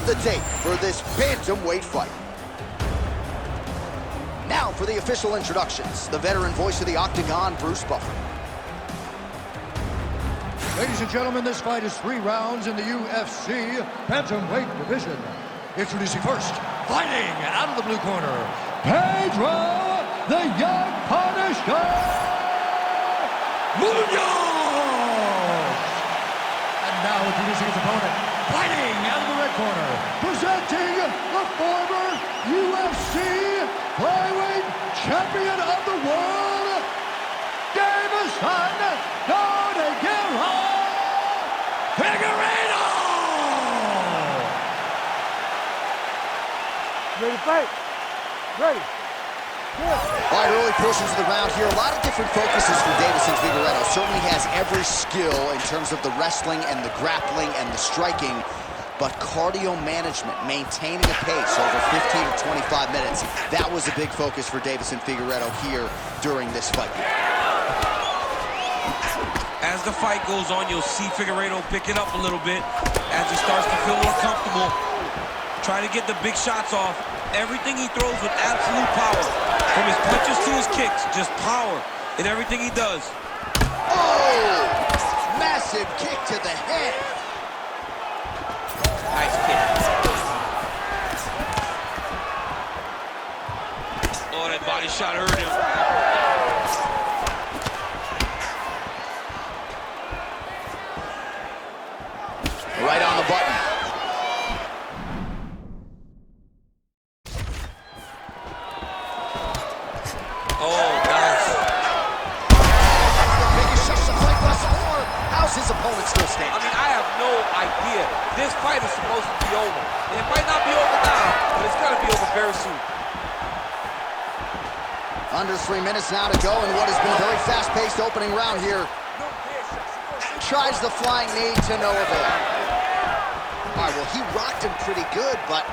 the tape for this bantamweight fight. Now for the official introductions, the veteran voice of the Octagon, Bruce Buffer. Ladies and gentlemen, this fight is 3 rounds in the UFC bantamweight division. Introducing first, fighting out of the blue corner, Pedro the Young Punisher Munoz! And now introducing his opponent, fighting out of the red corner, presenting the former UFC flyweight champion of the world, Davison Figueiredo! Ready to fight? Ready. All right, early portions of the round here. A lot of different focuses for Davison Figueiredo. Certainly has every skill in terms of the wrestling and the grappling and the striking, but cardio management, maintaining a pace over 15 to 25 minutes, that was a big focus for Davison Figueiredo here during this fight. As the fight goes on, you'll see Figueiredo pick it up a little bit as he starts to feel more comfortable. Try to get the big shots off. Everything he throws with absolute power. From his punches to his kicks, just power in everything he does. Oh! Massive kick to the head. Nice kick. Oh, that body shot hurt him. Right on the button. Oh, nice. That's the biggest shot to fight Russell, or how's his opponent still standing? I mean, I have no idea. This fight is supposed to be over. And it might not be over now, but it's gonna be over very soon. Under 3 minutes now to go in what has been a very fast-paced opening round here. Tries the flying knee to no avail. All right, well, he rocked him pretty good, but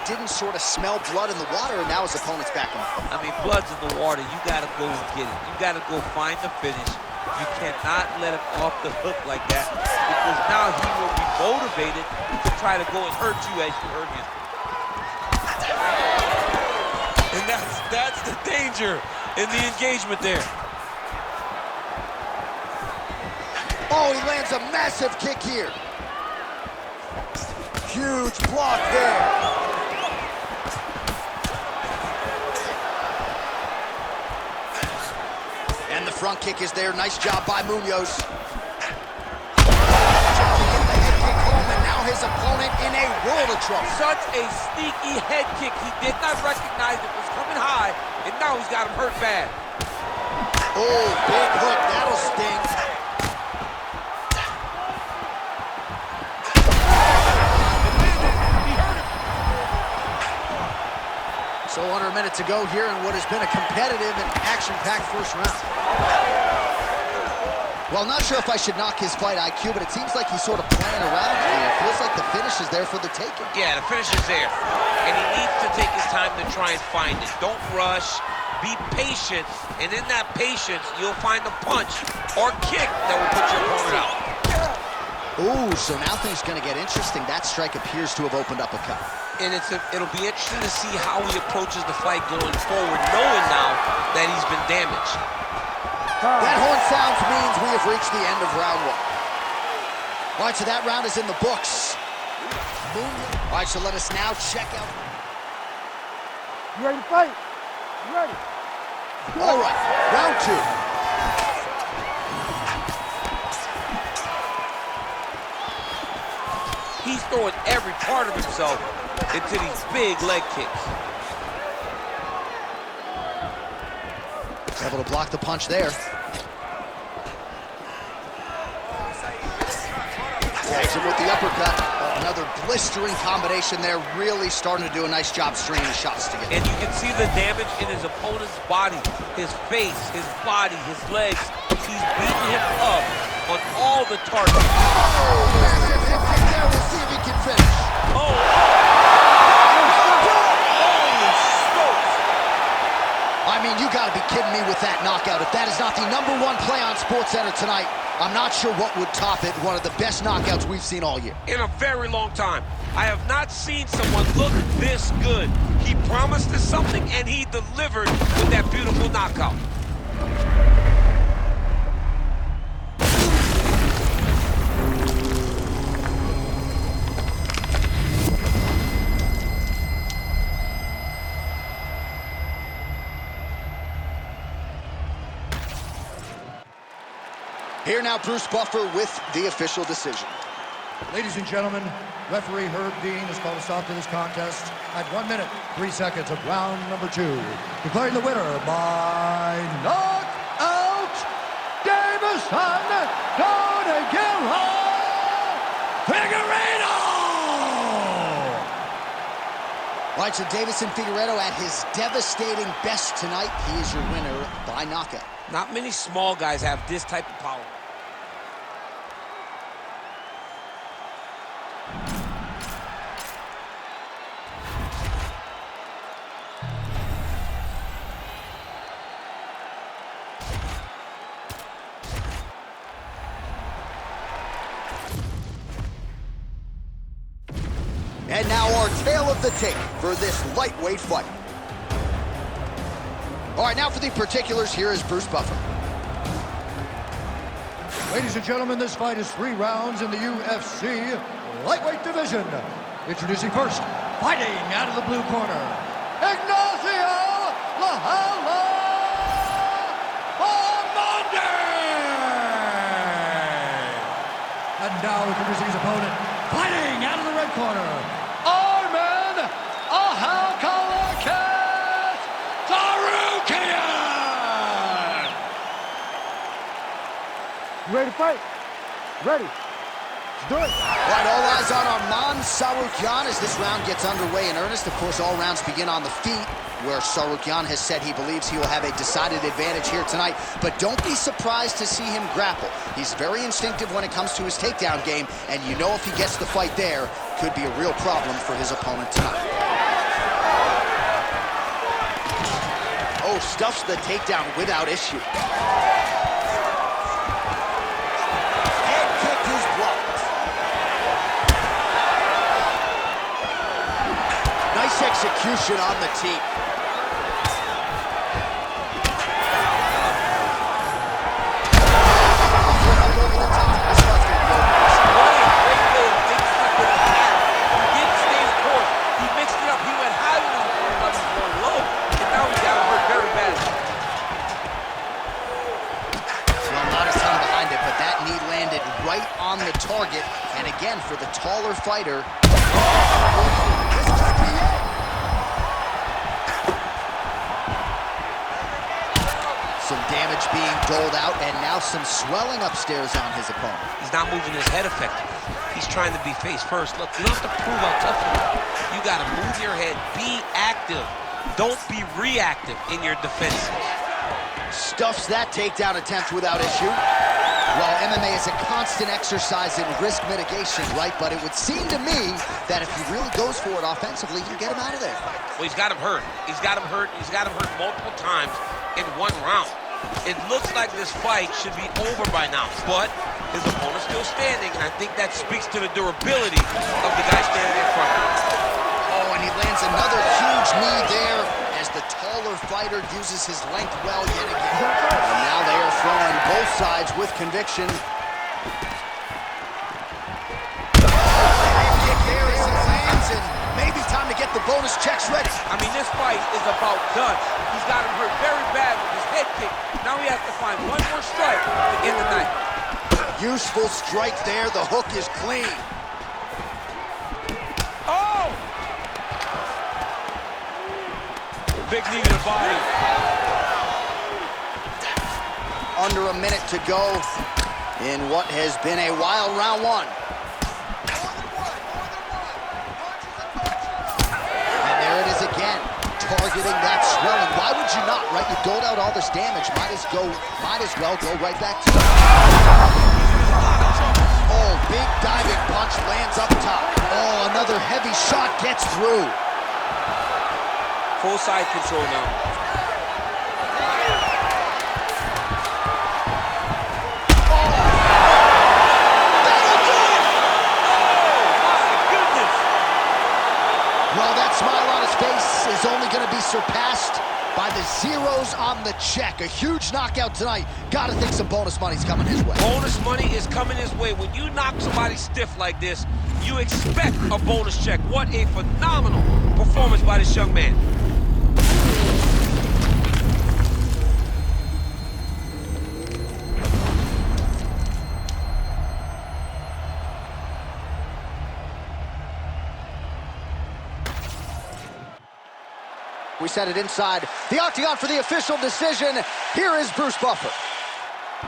didn't sort of smell blood in the water, and now his opponent's back in the fight. I mean, blood's in the water. You got to go and get it. You got to go find the finish. You cannot let him off the hook like that, because now he will be motivated to try to go and hurt you as you hurt him. And that's the danger in the engagement there. Oh, he lands a massive kick here. Huge block there. And the front kick is there. Nice job by Munoz. Trying to get the head kick home, and now his opponent in a world of trouble. Such a sneaky head kick. He did not recognize it was coming high, and now he's got him hurt bad. Oh, big hook. That'll sting. So under a minute to go here in what has been a competitive and action-packed first round. Well, not sure if I should knock his fight IQ, but it seems like he's sort of playing around here. It feels like the finish is there for the taking. Yeah, the finish is there. And he needs to take his time to try and find it. Don't rush. Be patient. And in that patience, you'll find a punch or kick that will put your opponent out. Ooh, so now things going to get interesting. That strike appears to have opened up a cut. And it'll be interesting to see how he approaches the fight going forward, knowing now that he's been damaged. That horn sounds means we have reached the end of round 1. All right, so that round is in the books. All right, so let us now check out. You ready to fight? You ready? All right, round 2. He's throwing every part of himself into these big leg kicks. Able to block the punch there. Tags him with the uppercut. Another blistering combination there. Really starting to do a nice job stringing the shots together. And you can see the damage in his opponent's body, his face, his body, his legs. He's beating him up on all the targets. Oh, massive hip kick there. We'll see if he can finish. Oh! Holy smokes! All right, I mean, you gotta be kidding me with that knockout. If that is not the #1 play on SportsCenter tonight, I'm not sure what would top it. One of the best knockouts we've seen all year. In a very long time. I have not seen someone look this good. He promised us something, and he delivered with that beautiful knockout. Here now, Bruce Buffer with the official decision. Ladies and gentlemen, referee Herb Dean has called a stop to this contest at 1 minute, 3 seconds of round number 2. Declaring the winner by knockout, Davison Figueiredo! All right, so Davison Figueiredo at his devastating best tonight. He is your winner by knockout. Not many small guys have this type of power. And now our tale of the tape for this lightweight fight. All right, now for the particulars, here is Bruce Buffer. Ladies and gentlemen, this fight is 3 rounds in the UFC lightweight division. Introducing first, fighting out of the blue corner, Ignacio Lahala Monday! And now introducing his opponent, fighting out of the red corner, Arman Ahalkalakas Sarukian! You ready to fight? Ready. Let's do it. All right, all eyes on Arman Sarukian as this round gets underway in earnest. Of course, all rounds begin on the feet, where Sarukian has said he believes he will have a decided advantage here tonight. But don't be surprised to see him grapple. He's very instinctive when it comes to his takedown game, and you know if he gets the fight there, could be a real problem for his opponent tonight. Oh, stuffs the takedown without issue. Head kick is blocked. Nice execution on the teep. Right on the target, and again, for the taller fighter. Some damage being doled out, and now some swelling upstairs on his opponent. He's not moving his head effectively. He's trying to be face first. Look, you don't have to prove how tough you are. You got to move your head, be active. Don't be reactive in your defense. Stuffs that takedown attempt without issue. Well, MMA is a constant exercise in risk mitigation, right? But it would seem to me that if he really goes for it offensively, you get him out of there. Well, he's got him hurt. He's got him hurt. He's got him hurt multiple times in 1 round. It looks like this fight should be over by now, but his opponent's still standing, and I think that speaks to the durability of the guy standing in front of him. Oh, and he lands another huge knee there as the taller fighter uses his length well yet again. And now they are throwing both sides with conviction. Kick there as he lands, and maybe time to get the bonus checks ready. I mean, this fight is about done. He's got him hurt very bad with his head kick. Now he has to find one more strike to end the night. Useful strike there. The hook is clean. Oh! Big knee to the body. Under a minute to go in what has been a wild round 1. And there it is again, targeting that swelling. Why would you not, right? You doled out all this damage. Might as well go right back to it. Oh, big diving punch lands up top. Oh, another heavy shot gets through. Full side control now. Well, that smile on his face is only going to be surpassed by the zeros on the check. A huge knockout tonight. Gotta think some bonus money's coming his way. Bonus money is coming his way. When you knock somebody stiff like this, you expect a bonus check. What a phenomenal performance by this young man. We set it inside the octagon for the official decision. Here is Bruce Buffer.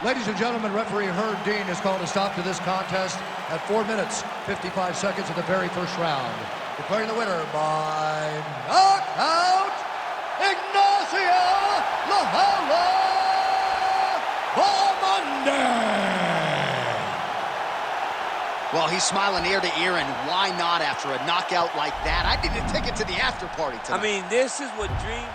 Ladies and gentlemen, referee Herb Dean has called a stop to this contest at 4 minutes, 55 seconds of the very first round. Declaring the winner by knockout, Ignacio Lahala Monday. Well, he's smiling ear to ear, and why not after a knockout like that? I need a ticket to the after party tonight. I mean, this is what dream...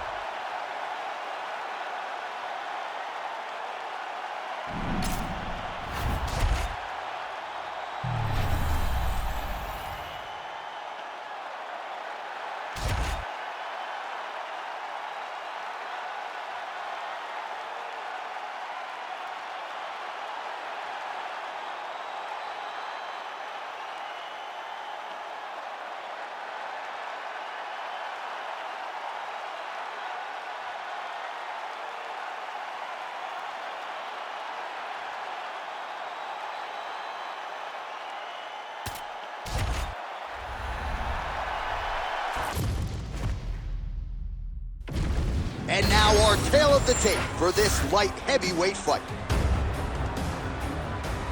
And now our tale of the tape for this light heavyweight fight.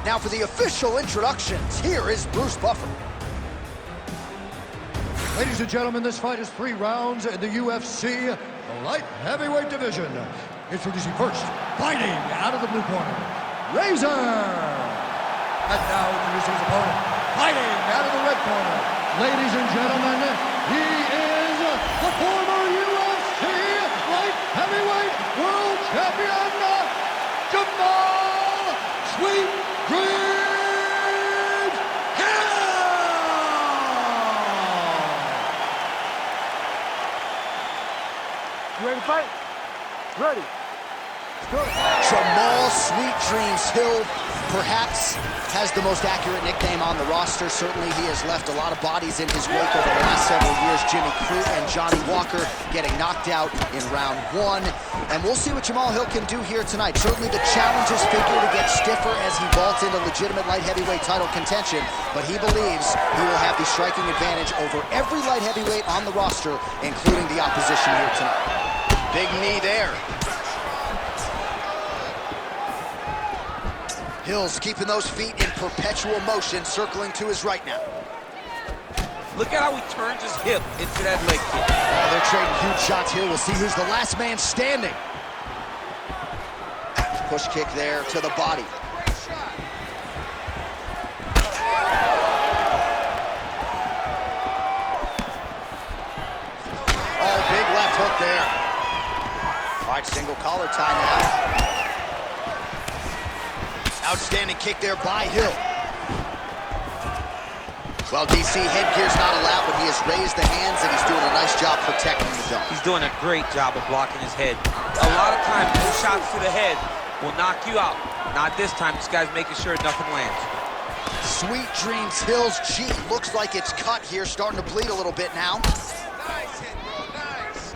Now for the official introductions, here is Bruce Buffer. Ladies and gentlemen, this fight is 3 rounds in the UFC, the light heavyweight division. Introducing first, fighting out of the blue corner, Razor. And now introducing his opponent, fighting out of the red corner. Ladies and gentlemen, he is the former UFC light heavyweight world champion, Jamal Sweet Dreams Hill! You ready to fight? Ready. Let's go. Jamal Sweet Dreams Hill perhaps has the most accurate nickname on the roster. Certainly he has left a lot of bodies in his wake over the last several years. Jimmy Crute and Johnny Walker getting knocked out in round 1. And we'll see what Jamal Hill can do here tonight. Certainly the challenges figure to get stiffer as he vaults into legitimate light heavyweight title contention, but he believes he will have the striking advantage over every light heavyweight on the roster, including the opposition here tonight. Big knee there. Hill's keeping those feet in perpetual motion, circling to his right now. Look at how he turns his hip into that leg kick. Oh, they're trading huge shots here. We'll see who's the last man standing. Push kick there to the body. Oh, big left hook there. All right, single collar tie now. Outstanding kick there by Hill. Well, DC, headgear's not allowed, but he has raised the hands, and he's doing a nice job protecting the dome. He's doing a great job of blocking his head. A lot of times, those shots to the head will knock you out. Not this time. This guy's making sure nothing lands. Sweet Dreams Hill's cheek looks like it's cut here, starting to bleed a little bit now. Nice hit, bro, nice.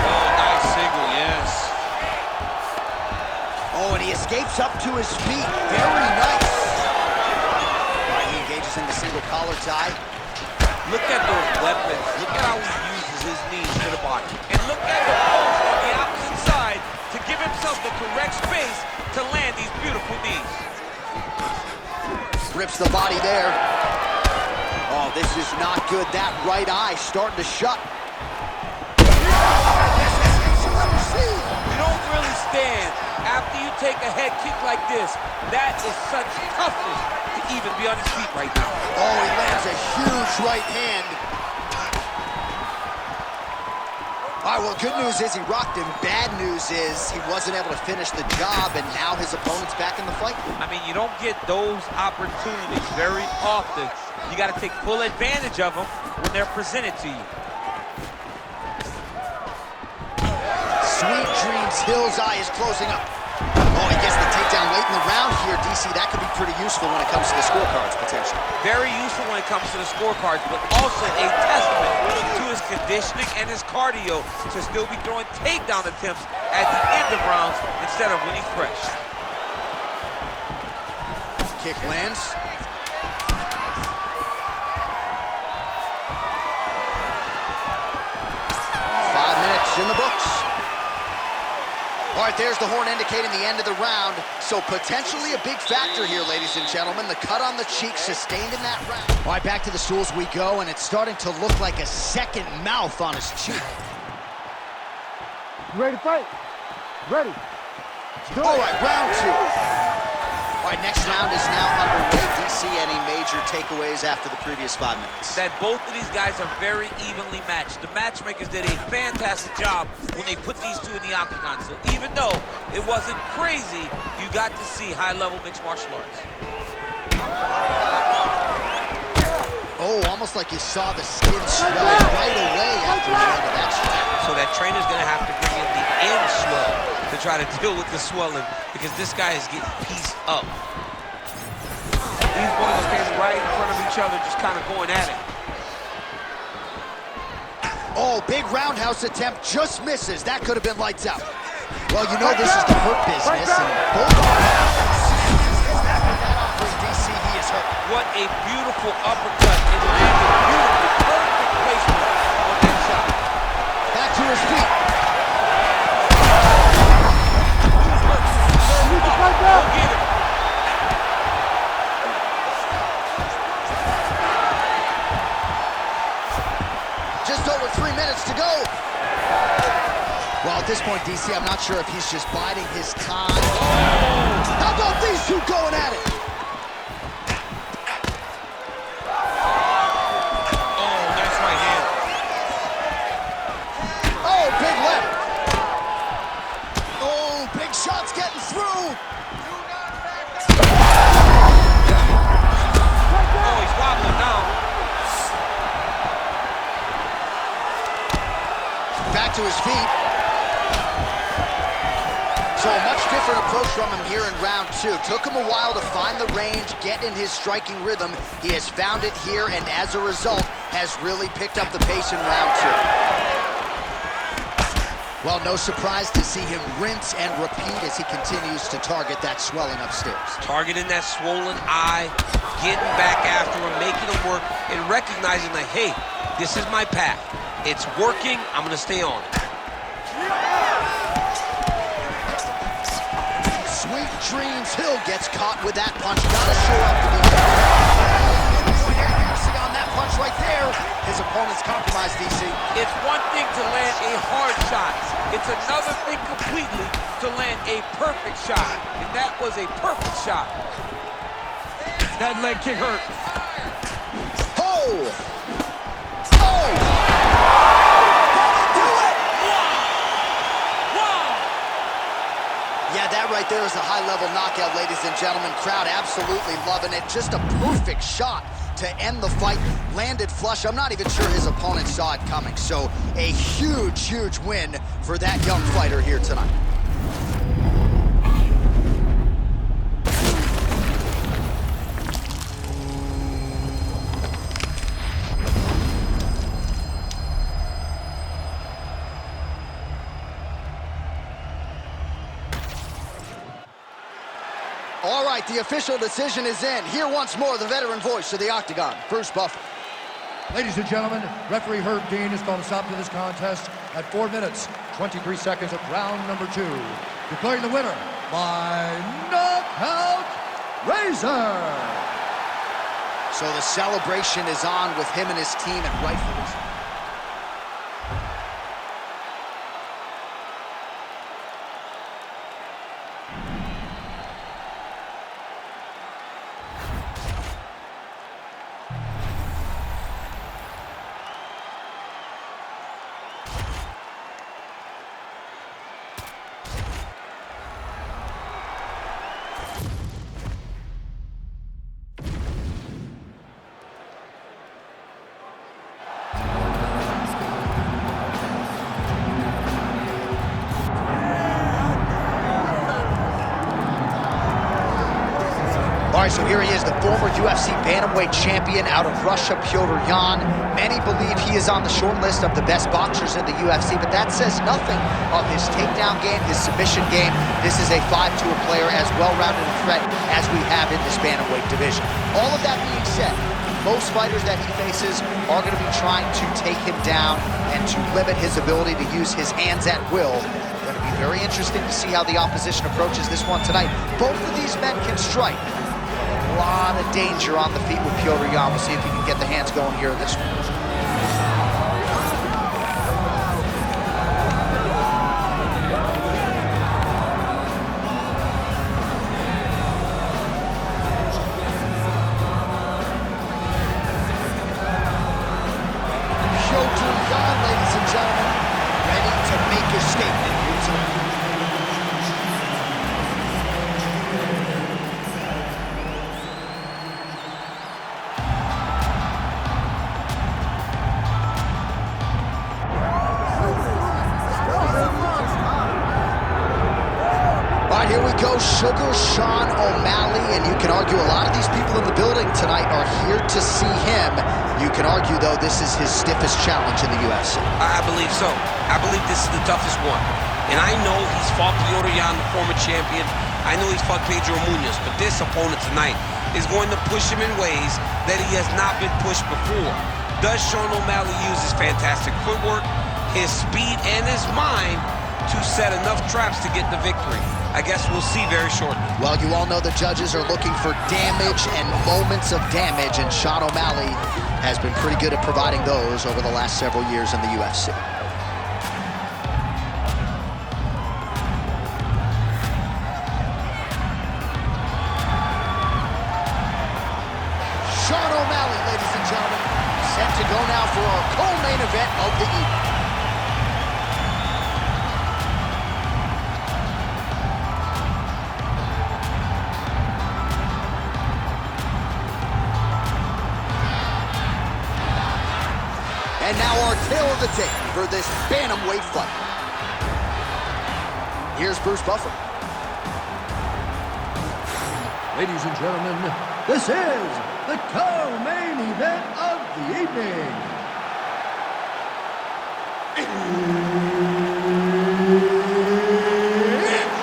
Oh, nice single, yes. Oh, and he escapes up to his feet. Very nice. All right, he engages in the single collar tie. Look at those weapons. Look at how he uses his knees to the body. And look at the post on the opposite side to give himself the correct space to land these beautiful knees. Rips the body there. Oh, this is not good. That right eye starting to shut. You don't really stand after you take a head kick like this. That is such toughness to even be on his feet right now. Oh, he lands a huge right hand. All right, well, good news is he rocked him. Bad news is he wasn't able to finish the job, and now his opponent's back in the fight. I mean, you don't get those opportunities very often. You got to take full advantage of them when they're presented to you. Sweet Dreams Hill's eye is closing up. Oh, he gets the takedown late in the round here, DC. That could be pretty useful when it comes to the scorecards, potentially. Very useful when it comes to the scorecards, but also a testament to his conditioning and his cardio to still be throwing takedown attempts at the end of rounds instead of winning fresh. Kick lands. In the books. All right, there's the horn indicating the end of the round. So potentially a big factor here, ladies and gentlemen. The cut on the cheek sustained in that round. All right, back to the stools we go, and it's starting to look like a second mouth on his cheek. You ready to fight? Ready. All right, round two. All right, next round is now underway. DC, any major takeaways after the previous 5 minutes? That both of these guys are very evenly matched. The matchmakers did a fantastic job when they put these two in the octagon. So even though it wasn't crazy, you got to see high-level mixed martial arts. Oh, almost like you saw the skin swell right away after the end of that shot. So that trainer's going to have to bring in the end swell to try to deal with the swelling, because this guy is getting pieced up. These boys are standing right in front of each other, just kind of going at it. Oh, big roundhouse attempt, just misses. That could have been lights out. Well, you know this is the hurt business, and both DC, he is hurt. What a beautiful uppercut. It landed beautifully, perfect placement on that shot. Back to his feet. Just over 3 minutes to go. Well, at this point, DC, I'm not sure if he's just biding his time. How about these two going at it? Oh, nice right hand. Oh, big left. Oh, big shots getting through. Oh, he's wobbling now. Back to his feet. So a much different approach from him here in round two. Took him a while to find the range, get in his striking rhythm. He has found it here, and as a result, has really picked up the pace in round two. Well, no surprise to see him rinse and repeat as he continues to target that swelling upstairs. Targeting that swollen eye, getting back after him, making him work, and recognizing that, hey, this is my path. It's working, I'm gonna stay on it. Sweet Dreams Hill gets caught with that punch. Gotta show up to the see on that punch right there. His opponent's compromised, DC. It's one thing to land a hard shot. It's another thing completely to land a perfect shot. And that was a perfect shot. That leg kick hurt. Oh! Oh! Yeah, that right there is a high-level knockout, ladies and gentlemen. Crowd absolutely loving it. Just a perfect shot to end the fight. Landed flush. I'm not even sure his opponent saw it coming. So a huge, huge win for that young fighter here tonight. All right, the official decision is in. Here once more, the veteran voice of the Octagon, Bruce Buffer. Ladies and gentlemen, referee Herb Dean has called a stop to this contest at 4 minutes, 23 seconds of round number 2. Declaring the winner by knockout, Razor. So the celebration is on with him and his team, and rightfully so. Here he is, the former UFC bantamweight champion out of Russia, Petr Yan. Many believe he is on the short list of the best boxers in the UFC, but that says nothing of his takedown game, his submission game. This is a 5-tool player, as well-rounded a threat as we have in this bantamweight division. All of that being said, most fighters that he faces are going to be trying to take him down and to limit his ability to use his hands at will. Going to be very interesting to see how the opposition approaches this one tonight. Both of these men can strike. A lot of danger on the feet with Petr Yan. We'll see if he can get the hands going here in this one. Petr Yan, ladies and gentlemen, ready to make a statement here tonight. Here we go, Sugar Sean O'Malley, and you can argue a lot of these people in the building tonight are here to see him. You can argue, though, this is his stiffest challenge in the UFC. I believe so. I believe this is the toughest one. And I know he's fought Petr Yan, the former champion. I know he's fought Pedro Munoz, but this opponent tonight is going to push him in ways that he has not been pushed before. Does Sean O'Malley use his fantastic footwork, his speed, and his mind to set enough traps to get the victory? I guess we'll see very shortly. Well, you all know the judges are looking for damage and moments of damage, and Sean O'Malley has been pretty good at providing those over the last several years in the UFC. Sean O'Malley, ladies and gentlemen, set to go now for our co-main event of the evening. And now our tale of the tape for this bantamweight fight. Here's Bruce Buffer. Ladies and gentlemen, this is the co-main event of the evening. It's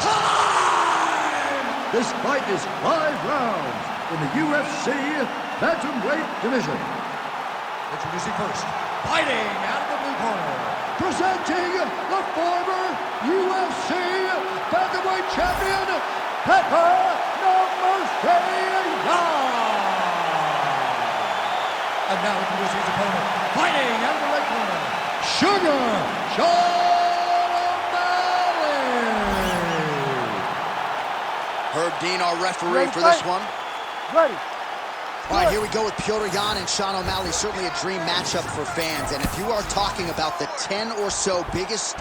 time! This fight is 5 rounds in the UFC bantamweight division. Introducing first, fighting out of the blue corner, presenting the former UFC bantamweight champion, Petr And now introducing his opponent, fighting out of the red corner, Sugar Sean O'Malley. Herb Dean, our referee for this one. Ready. All right, here we go with Petr Yan and Sean O'Malley. Certainly a dream matchup for fans. And if you are talking about the 10 or so biggest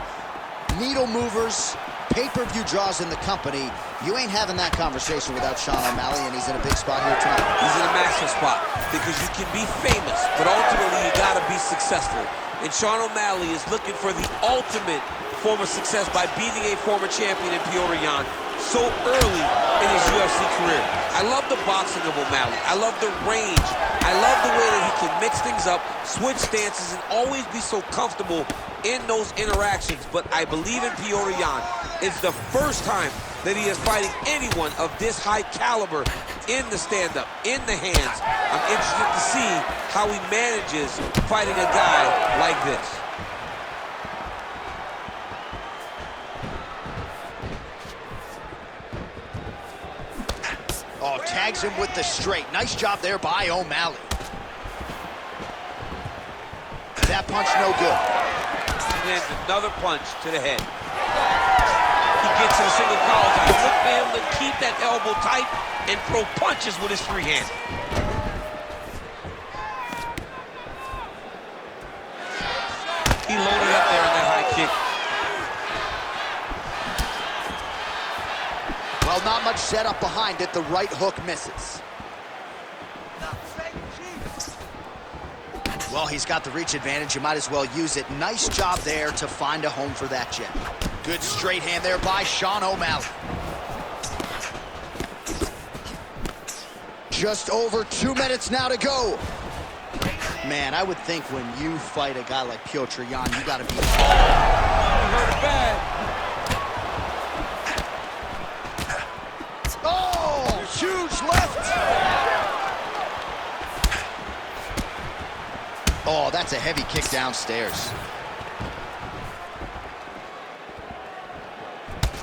needle movers, pay-per-view draws in the company, you ain't having that conversation without Sean O'Malley, and he's in a big spot here tonight. He's in a massive spot because you can be famous, but ultimately you gotta be successful. And Sean O'Malley is looking for the ultimate form of success by beating a former champion in Petr Yan so early in his UFC career. I love the boxing of O'Malley. I love the range. I love the way that he can mix things up, switch stances, and always be so comfortable in those interactions. But I believe in Petr Yan. It's the first time that he is fighting anyone of this high caliber in the stand-up, in the hands. I'm interested to see how he manages fighting a guy like this. Oh, tags him with the straight. Nice job there by O'Malley. That punch no good. And then another punch to the head. He gets to the single collar tie. Look for him to keep that elbow tight and throw punches with his free hand. He loaded up there on that high kick. Well, not much setup behind it. The right hook misses. Well, he's got the reach advantage. You might as well use it. Nice job there to find a home for that jab. Good straight hand there by Sean O'Malley. Just over 2 minutes now to go. Man, I would think when you fight a guy like Petr Yan, you gotta be... You heard it bad. Oh, huge left. Oh, that's a heavy kick downstairs.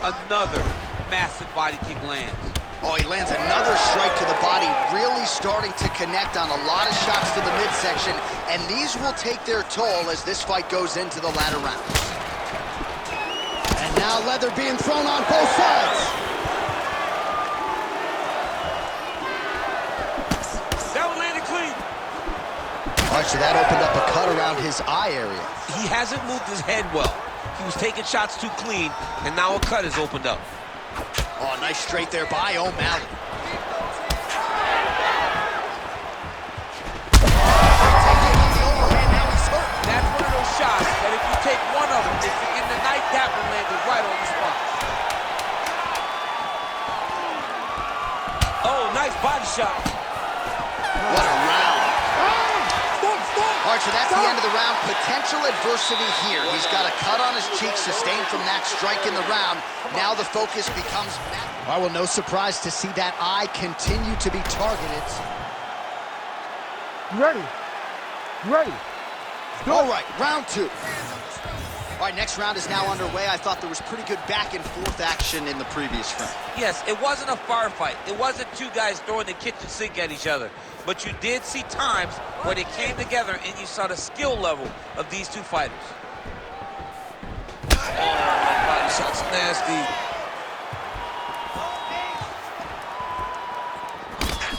Another massive body kick lands. Oh, he lands another strike to the body, really starting to connect on a lot of shots to the midsection, and these will take their toll as this fight goes into the latter rounds. And now leather being thrown on both sides. That one landed clean. All right, so that opened up a cut around his eye area. He hasn't moved his head well. He was taking shots too clean, and now a cut has opened up. Oh, nice straight there by O'Malley. That's one of those shots that if you take one of them, if you're in the night, that one landed right on the spot. Oh, nice body shot. What a round. All right, so that's the end of the round. Potential adversity here. He's got a cut on his cheek sustained from that strike in the round. Now the focus becomes... All right, well, no surprise to see that eye continue to be targeted. You ready? You ready? All right, round two. All right, next round is now underway. I thought there was pretty good back and forth action in the previous round. Yes, it wasn't a firefight. It wasn't two guys throwing the kitchen sink at each other. But you did see times where they came together and you saw the skill level of these two fighters. Oh, that body shot's nasty.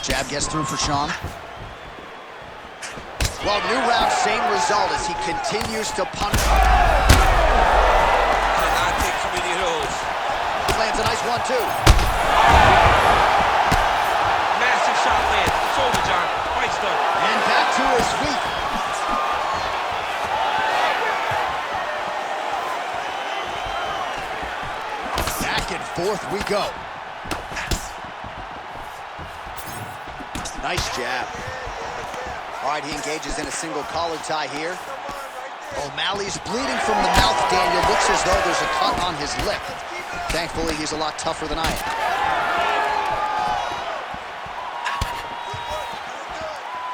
Jab gets through for Sean. Well, new round, same result as he continues to punch. Cannot take too many of those. He lands a nice one, too. Massive shot lands. It's over, John. Fight's done. And back to his feet. Back and forth we go. Nice jab. All right, he engages in a single collar tie here. O'Malley's bleeding from the mouth, Daniel. Looks as though there's a cut on his lip. Thankfully, he's a lot tougher than I am.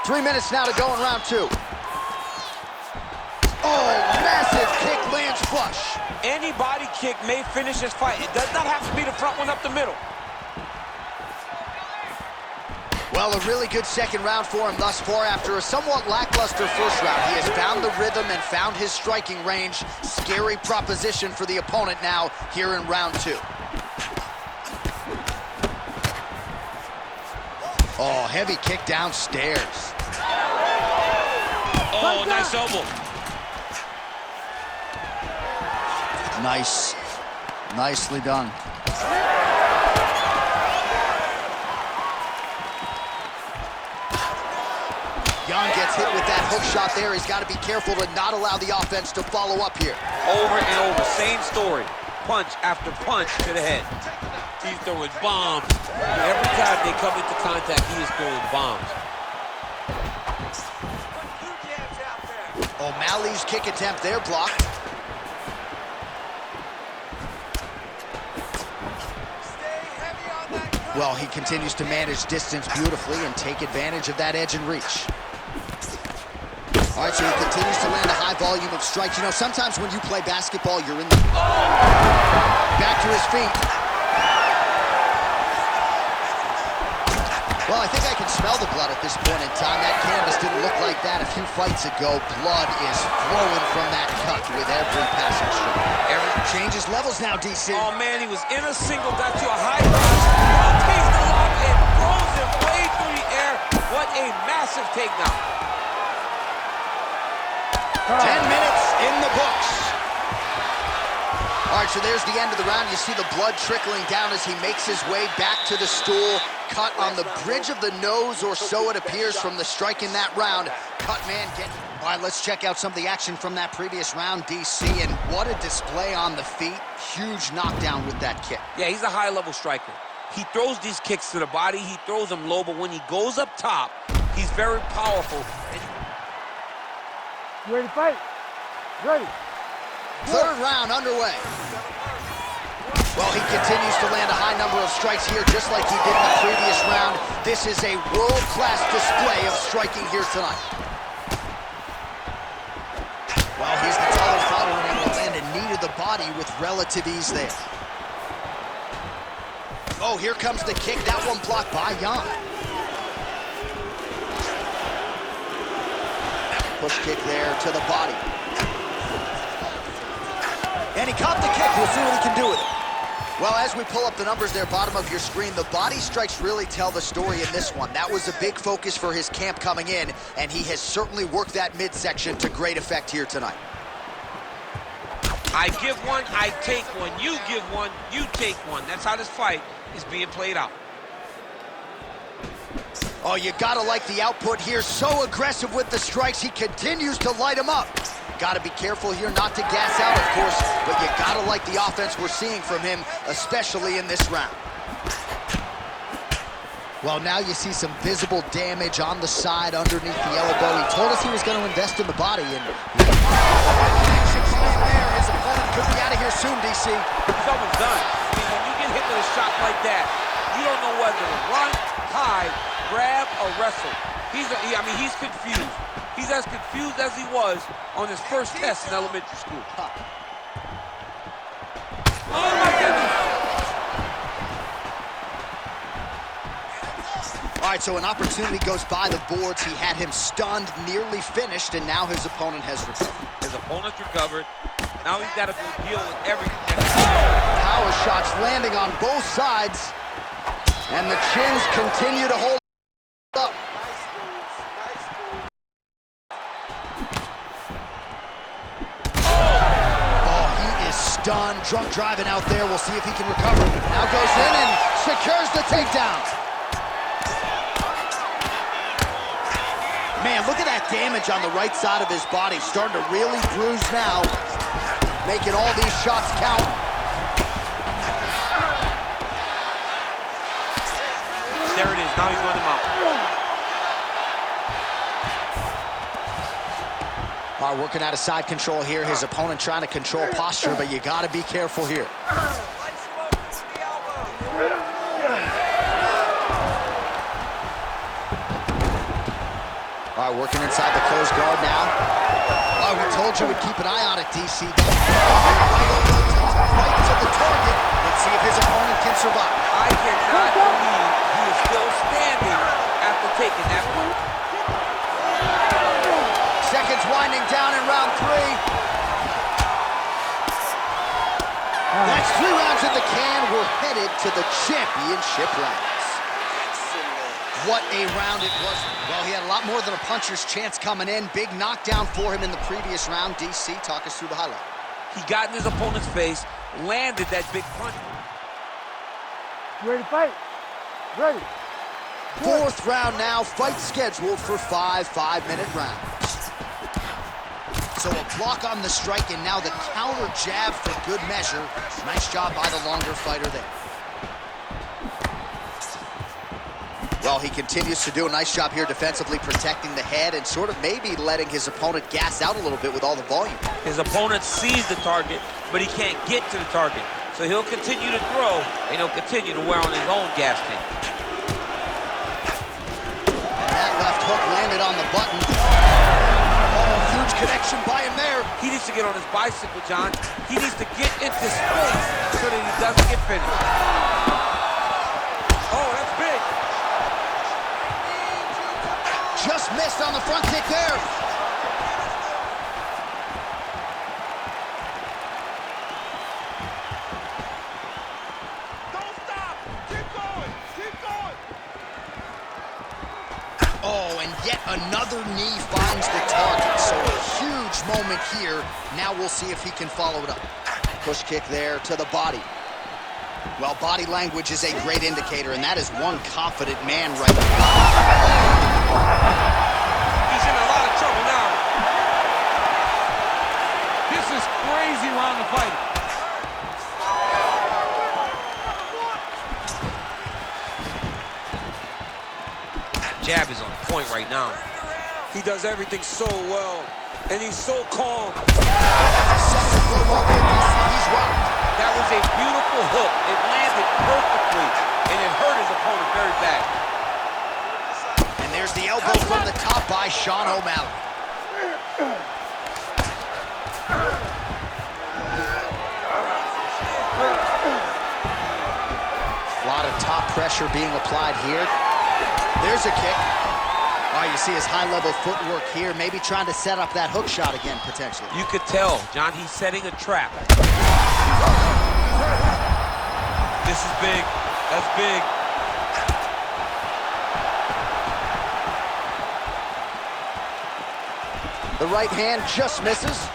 Three minutes now to go in round two. Oh, massive kick lands flush. Any body kick may finish this fight. It does not have to be the front one up the middle. Well, a really good second round for him thus far. After a somewhat lackluster first round, he has found the rhythm and found his striking range. Scary proposition for the opponent now here in round two. Oh, heavy kick downstairs. Oh, nice elbow. Nice. Nicely done. Young gets hit with that hook shot there. He's got to be careful to not allow the offense to follow up here. Over and over, same story. Punch after punch to the head. He's throwing bombs. Every time they come into contact, he is throwing bombs. O'Malley's kick attempt there blocked. Well, he continues to manage distance beautifully and take advantage of that edge and reach. All right, so he continues to land a high volume of strikes. You know, sometimes when you play basketball, you're in the... Back to his feet. Well, I think I can smell the blood at this point in time. That canvas didn't look like that a few fights ago. Blood is flowing from that cut with every passing strike. Changes levels now, DC. Oh, man, he was in a single, got to a high cross, takes the lock, and throws him way through the air. What a massive takedown. 10 minutes in the books. All right, so there's the end of the round. You see the blood trickling down as he makes his way back to the stool. Cut on the bridge of the nose, or so it appears from the strike in that round. Cut man getting... All right, let's check out some of the action from that previous round, DC. And what a display on the feet. Huge knockdown with that kick. Yeah, he's a high-level striker. He throws these kicks to the body. He throws them low, but when he goes up top, he's very powerful. You ready to fight? Ready. Third round underway. Well, he continues to land a high number of strikes here, just like he did in the previous round. This is a world-class display of striking here tonight. Well, he's the taller fighter and able to land a knee to the body with relative ease there. Oh, here comes the kick. That one blocked by Jan. Push kick there to the body. And he caught the kick. We'll see what he can do with it. Well, as we pull up the numbers there, bottom of your screen, the body strikes really tell the story in this one. That was a big focus for his camp coming in, and he has certainly worked that midsection to great effect here tonight. I give one, I take one. You give one, you take one. That's how this fight is being played out. Oh, you gotta like the output here. So aggressive with the strikes. He continues to light him up. Gotta be careful here not to gas out, of course, but you gotta like the offense we're seeing from him, especially in this round. Well, now you see some visible damage on the side underneath the elbow. He told us he was going to invest in the body, and action plan there. His opponent could be out of here soon, DC. It's almost done. I mean, when you get hit with a shot like that, you don't know whether to run, hide, grab, or wrestle. He's confused. He's as confused as he was on his first test in elementary school. Oh, my goodness. All right, so an opportunity goes by the boards. He had him stunned, nearly finished, and now his opponent has recovered. His opponent's recovered. Now he's got to go deal with everything. Power shots landing on both sides, and the chins continue to hold up. Oh, he is stunned, drunk driving out there. We'll see if he can recover. Now goes in and secures the takedown. Man, look at that damage on the right side of his body. Starting to really bruise now. Making all these shots count. There it is. Now he's running him out. All right, working out of side control here. His opponent trying to control posture, but you got to be careful here. All right, working inside the closed guard now. Oh, we told you we'd keep an eye on it, DC. Right to the target. Let's see if his opponent can survive. I cannot believe he is still standing after taking that one. Seconds winding down in round 3. That's 3 rounds in the can. We're headed to the championship rounds. What a round it was. Well, he had a lot more than a puncher's chance coming in. Big knockdown for him in the previous round. DC, talk us through the highlight. He got in his opponent's face, landed that big punch. You ready to fight? Ready. 4th round now. Fight scheduled for 5 5-minute rounds. So a block on the strike, and now the counter jab for good measure. Nice job by the longer fighter there. Well, he continues to do a nice job here defensively, protecting the head and sort of maybe letting his opponent gas out a little bit with all the volume. His opponent sees the target, but he can't get to the target. So he'll continue to throw, and he'll continue to wear on his own gas tank. And that left hook landed on the button. Oh, huge connection by him there. He needs to get on his bicycle, John. He needs to get into space so that he doesn't get finished. Oh, that's big. Just missed on the front kick there. Don't stop! Keep going! Keep going! Oh, and yet another knee finds the target. So a huge moment here. Now we'll see if he can follow it up. Push kick there to the body. Well, body language is a great indicator, and that is one confident man right now. He's in a lot of trouble now. This is crazy round of fighting. jab is on point right now. He does everything so well, and he's so calm. He's rocked. That was a beautiful hook. It landed perfectly, and it hurt his opponent very bad. And there's the elbow from the top by Sean O'Malley. A lot of top pressure being applied here. There's a kick. Oh, you see his high-level footwork here, maybe trying to set up that hook shot again, potentially. You could tell, John, he's setting a trap. This is big. That's big. The right hand just misses.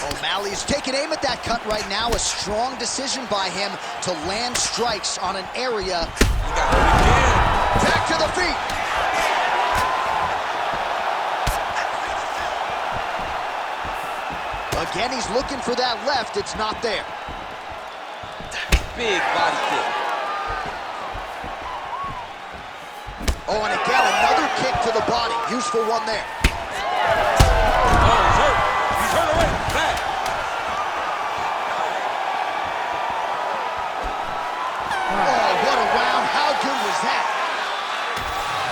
O'Malley's taking aim at that cut right now. A strong decision by him to land strikes on an area. Back to the feet. Again, he's looking for that left. It's not there. Big body kick. Oh, and again, another kick to the body. Useful one there. Oh, he's hurt. He's hurt already. Back. Oh, what a round. How good was that?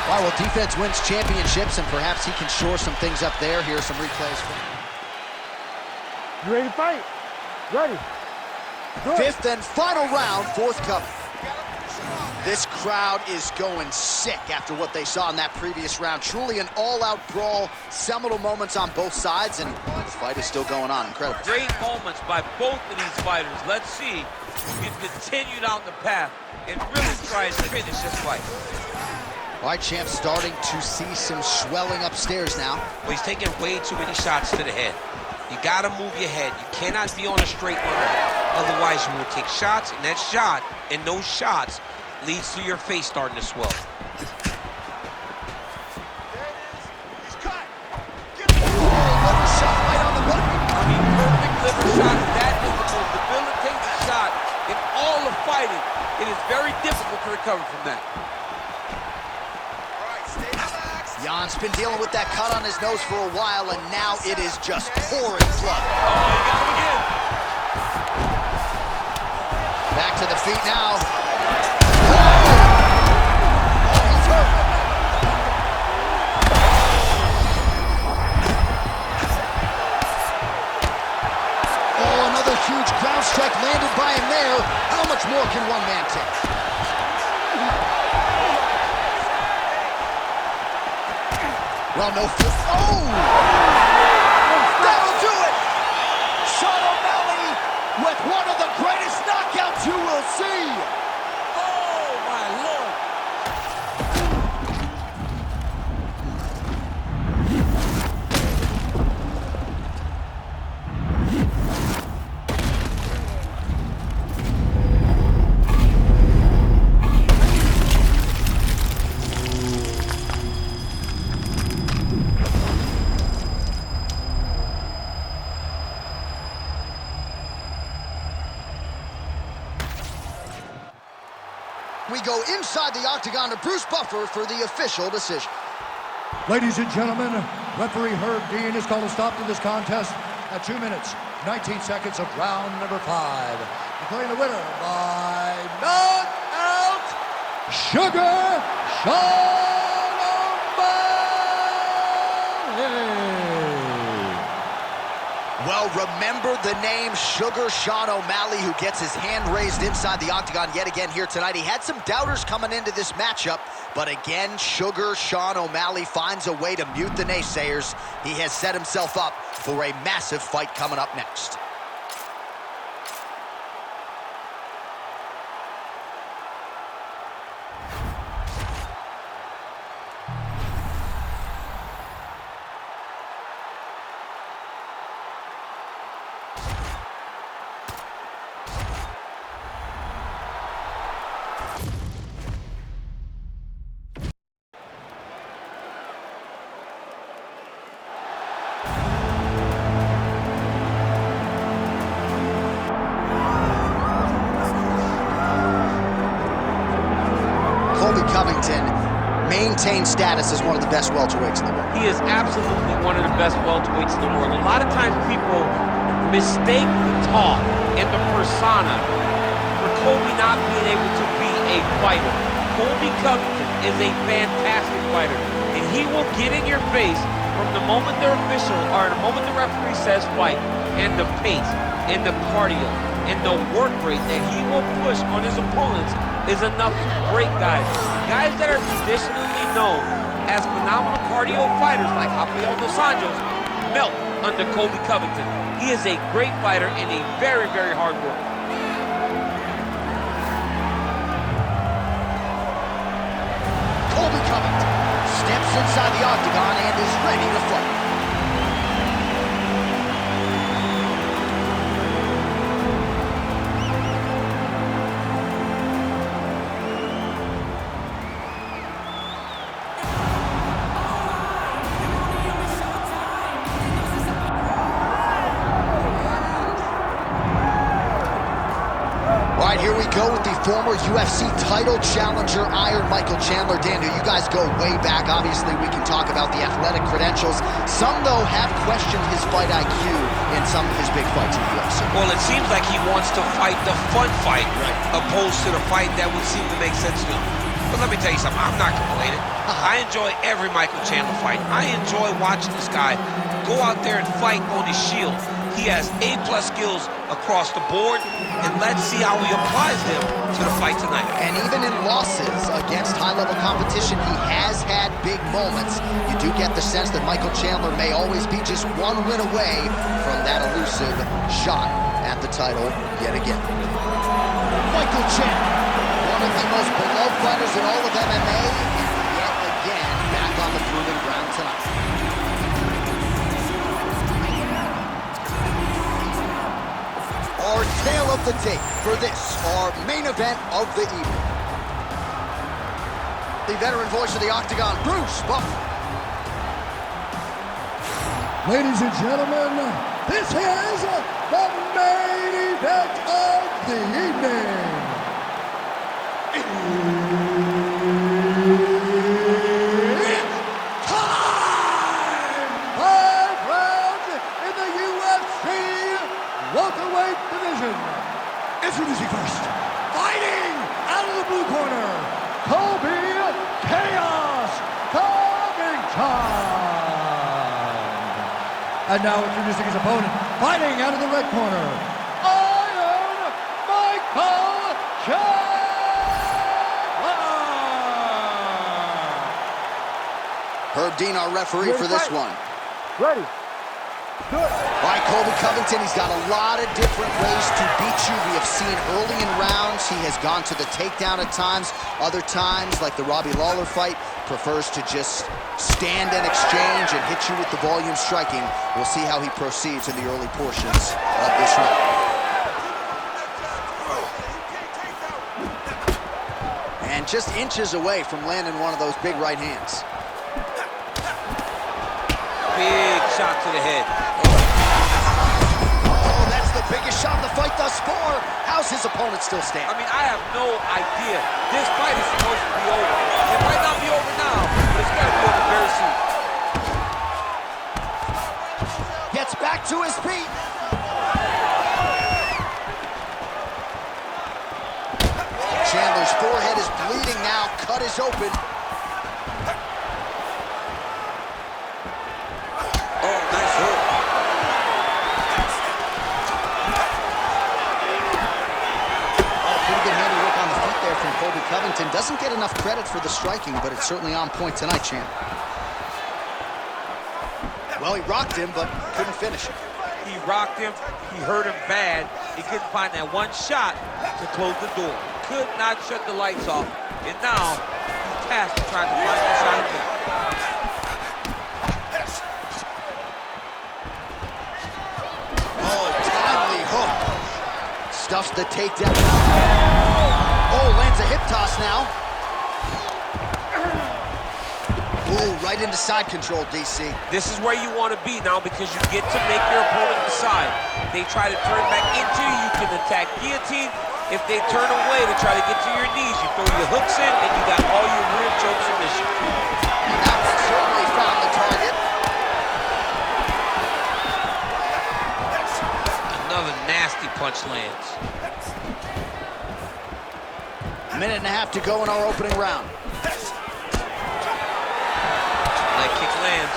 All right, well, defense wins championships, and perhaps he can shore some things up there. Here are some replays. You ready to fight? Ready. Good. Fifth and final round, forthcoming. This crowd is going sick after what they saw in that previous round. Truly an all-out brawl, seminal moments on both sides, and the fight is still going on. Incredible. Great moments by both of these fighters. Let's see who can continue down the path and really try to finish this fight. All right, champ, starting to see some swelling upstairs now. Well, he's taking way too many shots to the head. You gotta move your head. You cannot be on a straight line. Otherwise, you will take shots, and that shot and those shots leads to your face starting to swell. Liver shot right on the button. I mean, perfect liver shot. That is the most debilitating shot in all of fighting. It is very difficult to recover from that. Jan's been dealing with that cut on his nose for a while, and now it is just pouring blood. Oh, he got him again. Back to the feet now. Oh, he's hurt. Oh, another huge ground strike landed by him there. How much more can one man take? Well, no foot. Oh! That'll do it! Sean O'Malley with one of the greatest knockouts you will see! Oh, my Lord. We go inside the octagon to Bruce Buffer for the official decision. Ladies and gentlemen, referee Herb Dean has called a stop to this contest at 2 minutes, 19 seconds of round number 5. Declaring the winner by knockout, Sugar Sean O'Malley. Well, remember the name Sugar Sean O'Malley, who gets his hand raised inside the octagon yet again here tonight. He had some doubters coming into this matchup, but again, Sugar Sean O'Malley finds a way to mute the naysayers. He has set himself up for a massive fight coming up next. maintain status as one of the best welterweights in the world. He is absolutely one of the best welterweights in the world. A lot of times people mistake the talk and the persona for Colby not being able to be a fighter. Colby Covington is a fantastic fighter, and he will get in your face from the moment the referee says fight, and the pace, and the cardio, and the work rate that he will push on his opponents is enough to break guys. Guys that are traditionally known as phenomenal cardio fighters like Rafael dos Anjos melt under Colby Covington. He is a great fighter and a very, very hard worker. Colby Covington steps inside the octagon and is ready to fight. Here we go with the former UFC title challenger, Iron Michael Chandler. Daniel, you guys go way back. Obviously, we can talk about the athletic credentials. Some, though, have questioned his fight IQ in some of his big fights in the UFC. Well, it seems like he wants to fight the fun fight, opposed to the fight that would seem to make sense to him. But let me tell you something, I'm not complaining. I enjoy every Michael Chandler fight. I enjoy watching this guy go out there and fight on his shield. He has A-plus skills across the board, and let's see how he applies them to the fight tonight. And even in losses against high-level competition, he has had big moments. You do get the sense that Michael Chandler may always be just one win away from that elusive shot at the title yet again. Michael Chandler, one of the most beloved fighters in all of MMA, and yet again back on the proving ground tonight. Our tale of the tape for this, our main event of the evening. The veteran voice of the Octagon, Bruce Buffer. Ladies and gentlemen, this is the main event of the evening. It's time! 5 rounds in the UFC welterweight division. Introducing first, fighting out of the blue corner, Colby Chaos Covington. And now introducing his opponent, fighting out of the red corner, Iron Michael Chandler. Herb Dean, our referee for this one. Ready. Good. All right, Colby Covington, he's got a lot of different ways to beat you. We have seen early in rounds, he has gone to the takedown at times. Other times, like the Robbie Lawler fight, prefers to just stand and exchange and hit you with the volume striking. We'll see how he proceeds in the early portions of this round. And just inches away from landing one of those big right hands. Big shot to the head. Oh, that's the biggest shot of the fight thus far. How's his opponent still standing? I mean, I have no idea. This fight is supposed to be over. It might not be over now, but it's got to be over very soon. Gets back to his feet. Chandler's forehead is bleeding now. Cut is open. Colby Covington doesn't get enough credit for the striking, but it's certainly on point tonight, champ. Well, he rocked him, but couldn't finish him. He rocked him, he hurt him bad. He couldn't find that one shot to close the door. Could not shut the lights off, and now he's tasked with trying to find that shot again. Oh, timely hook. Stuffs the takedown. Oh, lands a hip toss now. Ooh, right into side control, DC. This is where you want to be now because you get to make your opponent decide. They try to turn back into you, you can attack guillotine, If they turn away to try to get to your knees, you throw your hooks in, and you got all your rear choke submission. And that one certainly found the target. Another nasty punch lands. Minute and a half to go in our opening round. Leg kick lands.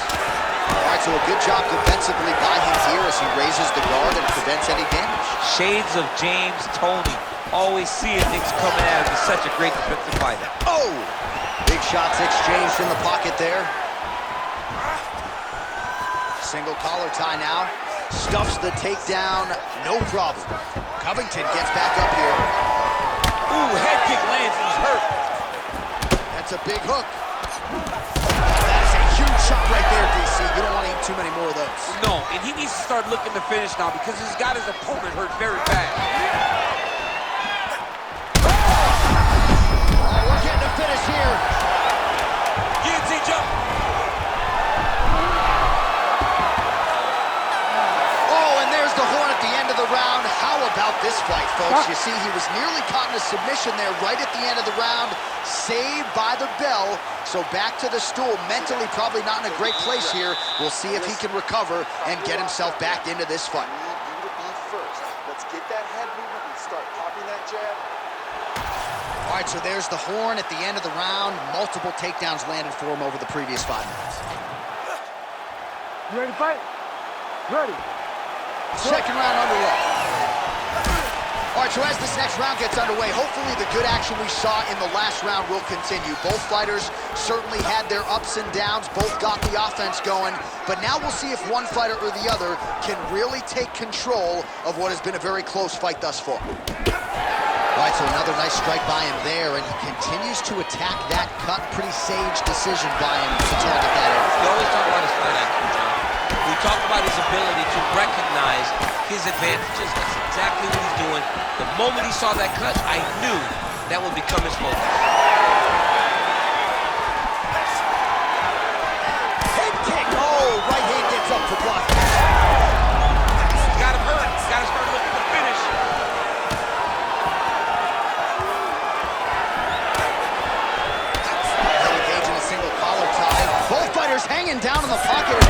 All right, so a good job defensively by him here as he raises the guard and prevents any damage. Shades of James Toney. Always seeing things coming at him. He's such a great defensive fighter. Oh! Big shots exchanged in the pocket there. Single collar tie now. Stuffs the takedown, no problem. Covington gets back up here. Ooh, head kick lands, he's hurt. That's a big hook. That is a huge shot right there, DC. You don't want to eat too many more of those. No, and he needs to start looking to finish now because he's got his opponent hurt very bad. Oh, we're getting a finish here. Guillotine jump. Oh, and there's the horn at the end of the round. How about this fight, folks? You see, he was nearly caught in a submission there right at the end of the round. Saved by the bell. So back to the stool. Mentally probably not in a great place here. We'll see if he can recover and get himself back into this fight. You to be first. Let's get that head movement and start popping that jab. All right, so there's the horn at the end of the round. Multiple takedowns landed for him over the previous 5 minutes. You ready to fight? Ready. Second round underway. All right, so as this next round gets underway, hopefully the good action we saw in the last round will continue. Both fighters certainly had their ups and downs. Both got the offense going. But now we'll see if one fighter or the other can really take control of what has been a very close fight thus far. All right, so another nice strike by him there, and he continues to attack that cut. Pretty sage decision by him to target that area. We always talk about his fight IQ, John. We talk about his ability to recognize his advantages. That's exactly what he's doing. The moment he saw that cut, I knew that would become his focus. Head kick! Oh, right hand gets up for block. He's got him hurt. He's got to start looking to finish. Engaging a single collar tie. Both fighters hanging down in the pocket.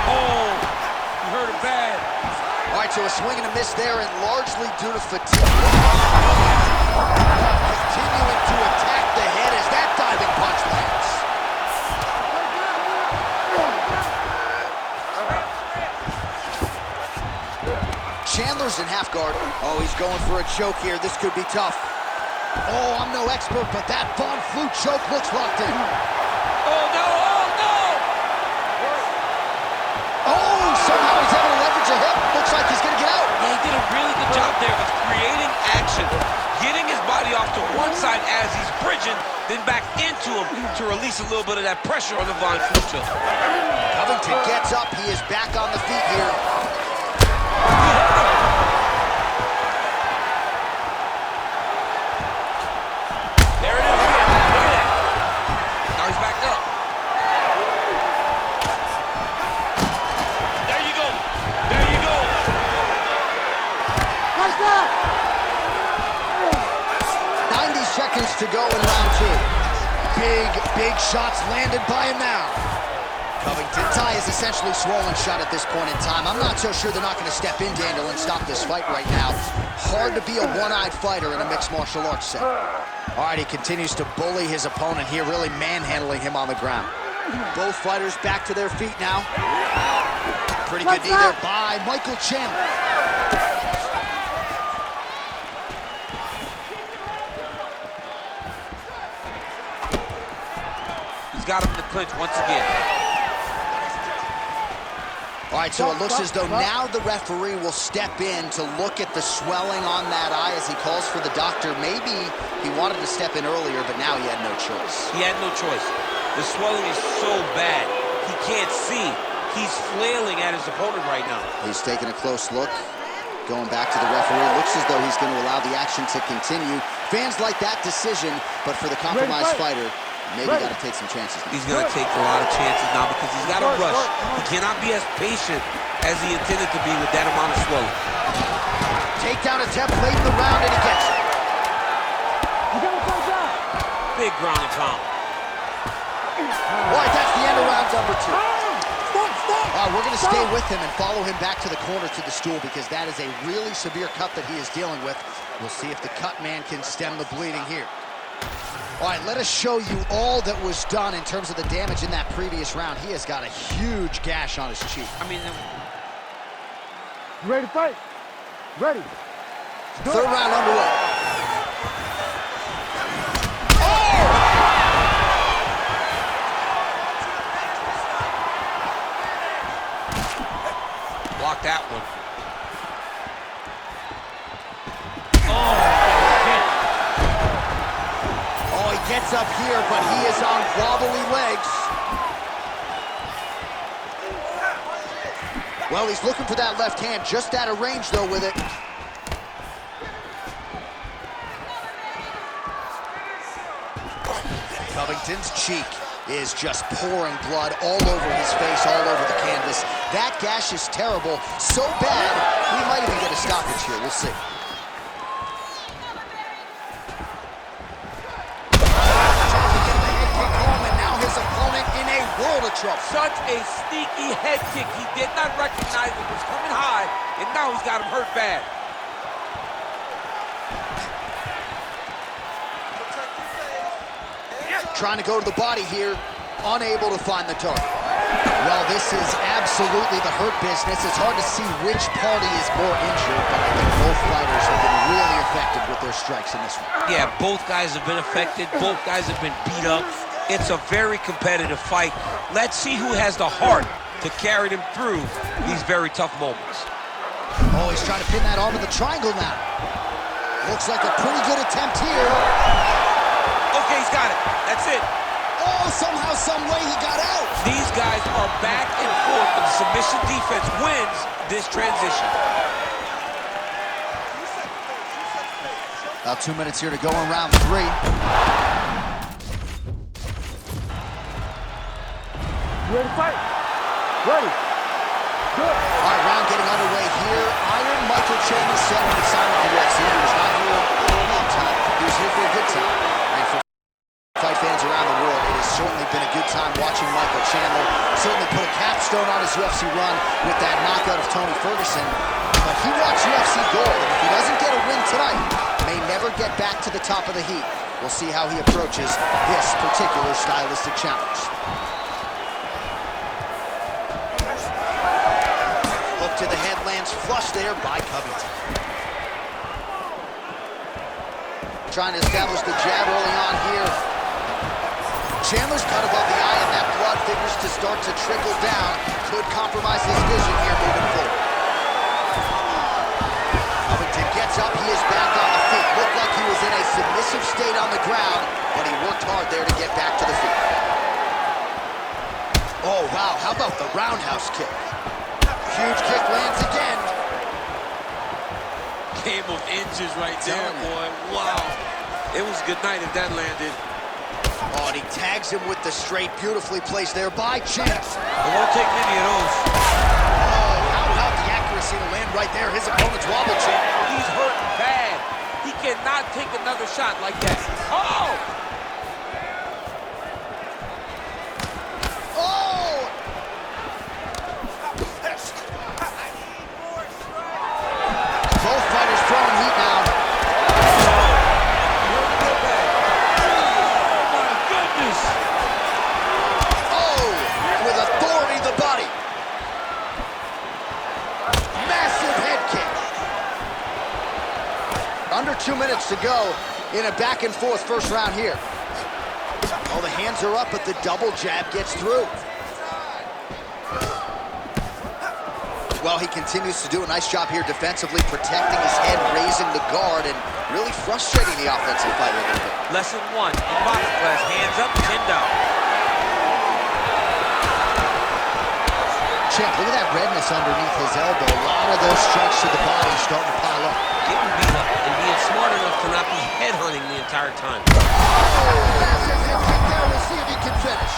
Oh, he hurt it bad. All right, so a swing and a miss there, and largely due to fatigue. Continuing to attack the head as that diving punch lands. Chandler's in half guard. Oh, he's going for a choke here. This could be tough. Oh, I'm no expert, but that Von Flue choke looks locked in. Oh, no, oh, no! Oh, somehow he's able to leverage a hip. Looks like he's going to get out. Yeah, he did a really good job there of creating action, getting his body off to one side as he's bridging, then back into him to release a little bit of that pressure on the Von Flue choke. Covington gets up. He is back on the feet here. There it is again. Look at that. Now he's backed up. There you go. There you go. Like that! 90 seconds to go in round 2. Big shots landed by him now. Covington's eye is essentially swollen shut at this point in time. I'm not so sure they're not going to step in, Daniel, and stop this fight right now. Hard to be a one-eyed fighter in a mixed martial arts set. All right, he continues to bully his opponent here, really manhandling him on the ground. Both fighters back to their feet now. Pretty good knee there by Michael Chandler. He's got him in the clinch once again. All right, so it looks as though now the referee will step in to look at the swelling on that eye as he calls for the doctor. Maybe he wanted to step in earlier, but now he had no choice. He had no choice. The swelling is so bad, he can't see. He's flailing at his opponent right now. He's taking a close look, going back to the referee. Looks as though he's going to allow the action to continue. Fans like that decision, but for the compromised fighter, maybe got to take some chances now. He's going to take a lot of chances now because he's got to rush. He cannot be as patient as he intended to be with that amount of swelling. Takedown attempt late in the round, and he gets it. You gotta fight out. Big ground and pound. All right, that's the end of round number 2. Stop. All right, we're going to stay with him and follow him back to the corner to the stool because that is a really severe cut that he is dealing with. We'll see if the cut man can stem the bleeding here. All right, let us show you all that was done in terms of the damage in that previous round. He has got a huge gash on his cheek. I mean, You ready to fight? Ready. Third round underway. block that one. Oh, he gets up here, but he is on wobbly legs. Well, he's looking for that left hand, just out of range, though, with it. Covington's cheek is just pouring blood all over his face, all over the canvas. That gash is terrible, so bad, we might even get a stoppage here. We'll see. Such a sneaky head kick. He did not recognize it was coming high, and now he's got him hurt bad. Trying to go to the body here, unable to find the target. Well, this is absolutely the hurt business. It's hard to see which party is more injured, but I think both fighters have been really effective with their strikes in this one. Yeah, both guys have been affected. Both guys have been beat up. It's a very competitive fight. Let's see who has the heart to carry them through these very tough moments. Oh, he's trying to pin that arm in the triangle now. Looks like a pretty good attempt here. Okay, he's got it. That's it. Oh, somehow, some way he got out. These guys are back and forth, but the submission defense wins this transition. About 2 minutes here to go in round 3. You ready to fight? Ready. Good. All right, round getting underway here. Iron Michael Chandler set on the side of the UFC. He was not here for a long time. He was here for a good time. And for fight fans around the world, it has certainly been a good time watching Michael Chandler. Certainly put a capstone on his UFC run with that knockout of Tony Ferguson. But he wants UFC gold, and if he doesn't get a win tonight, may never get back to the top of the heap. We'll see how he approaches this particular stylistic challenge. Hook to the head lands flush there by Covington. Trying to establish the jab early on here. Chandler's cut above the eye, and that blood figures to start to trickle down. Could compromise his vision here moving forward. Covington gets up, he is back on the feet. Looked like he was in a submissive state on the ground, but he worked hard there to get back to the feet. Oh, wow, how about the roundhouse kick? Huge kick lands again. Game of inches right there, boy. Wow. It was a good night if that landed. Oh, and he tags him with the straight, beautifully placed there by Chandler. It won't take many of those. Oh, how about the accuracy to land right there? His opponent's wobble chin. He's hurt bad. He cannot take another shot like that. Oh! Oh! Both fighters throwing heat now. Oh, with authority the body. Massive head kick. Under 2 minutes to go in a back and forth first round here. Oh, the hands are up, but the double jab gets through. Well, he continues to do a nice job here defensively, protecting his head, raising the guard, and really frustrating the offensive fighter a little bit. Lesson 1 in boxing class, hands up, chin down. Champ, look at that redness underneath his elbow. A lot of those strikes to the body starting to pile up. Getting beat up and being smart enough to not be head-hunting the entire time. Oh, massive hip kick there. We'll see if he can finish.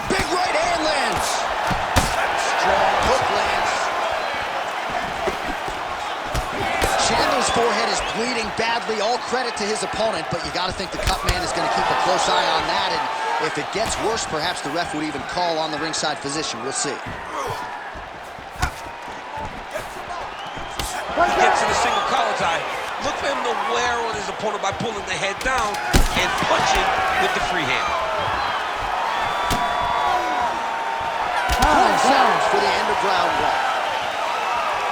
Big right hand lands. Strong hook lands. forehead is bleeding badly. All credit to his opponent, but you got to think the cut man is going to keep a close eye on that, and if it gets worse, perhaps the ref would even call on the ringside physician. We'll see. He gets in a single collar tie. Look for him to wear on his opponent by pulling the head down and punching with the free hand. Sounds for the end of round one.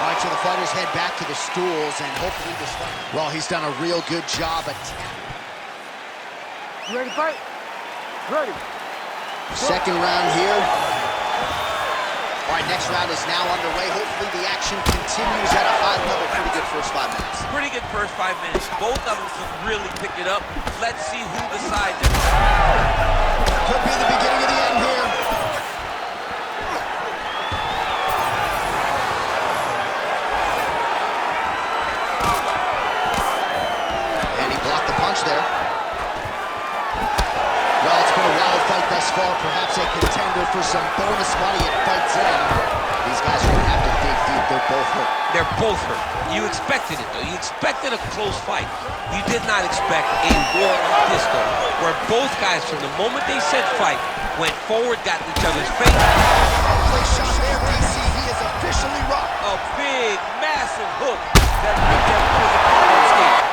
All right, so the fighters head back to the stools, and hopefully this fight... Well, he's done a real good job at... You ready to fight? Ready. Second round here. All right, next round is now underway. Hopefully the action continues at a high level. Pretty good first 5 minutes. Pretty good first 5 minutes. Both of them can really pick it up. Let's see who decides it. Could be the beginning of the end here. And he blocked the punch there. Well, it's been a wild fight thus far. Perhaps a contender for some bonus money at Fight's End. These guys are going to have to dig deep. They're both hurt. They're both hurt. You expected it, though. You expected a close fight. You did not expect a war like this, though, where both guys, from the moment they said fight, went forward, got in each other's face. Play shot there, DC. He is officially rocked. A big, massive hook that made them put his opponent on skate.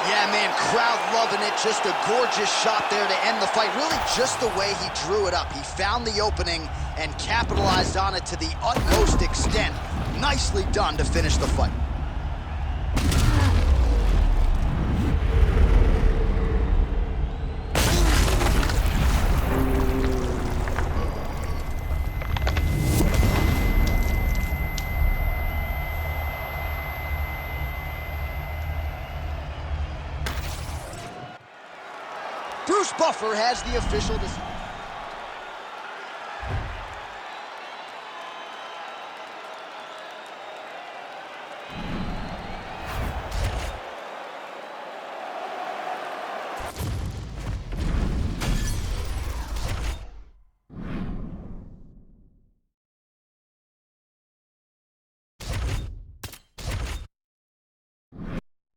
Yeah, man, crowd loving it. Just a gorgeous shot there to end the fight. Really just the way he drew it up. He found the opening and capitalized on it to the utmost extent. Nicely done to finish the fight. Bruce Buffer has the official decision.